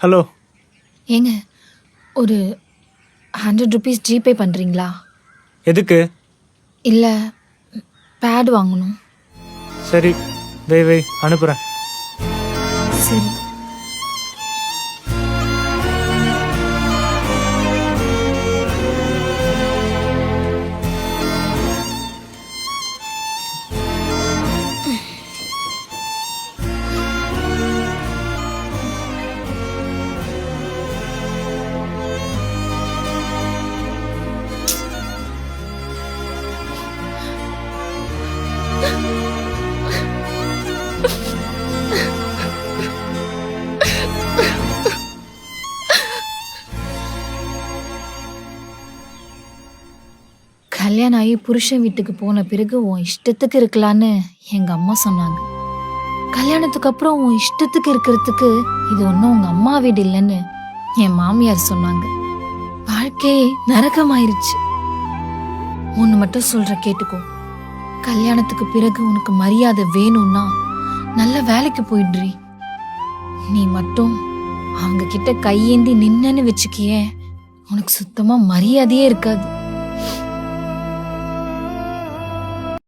Hello. ஏங்க ஒரு 100 rupees GPay பண்ணுறீங்களா? எதுக்கு? இல்லை, பேட் வாங்கணும். சரி, வை அனுப்புகிறேன். சரி. கல்யாணம் ஆகி புருஷன் வீட்டுக்கு போன பிறகு உன் இஷ்டத்துக்கு இருக்கலான்னு எங்க அம்மா சொன்னாங்க. கல்யாணத்துக்கு அப்புறம் உன் இஷ்டத்துக்கு இருக்கிறதுக்கு இது ஒன்றும் உங்க அம்மா வீடு இல்லைன்னு என் மாமியார் சொன்னாங்க. வாழ்க்கையே நரகமாயிருச்சு. ஒன்று மட்டும் சொல்ற கேட்டுக்கோ. கல்யாணத்துக்கு பிறகு உனக்கு மரியாதை வேணும்னா நல்ல வேலைக்கு போயிடுறி. நீ மட்டும் அவங்க கிட்ட கையேந்தி நின்னன்னு வச்சுக்கியே, உனக்கு சுத்தமா மரியாதையே இருக்காது.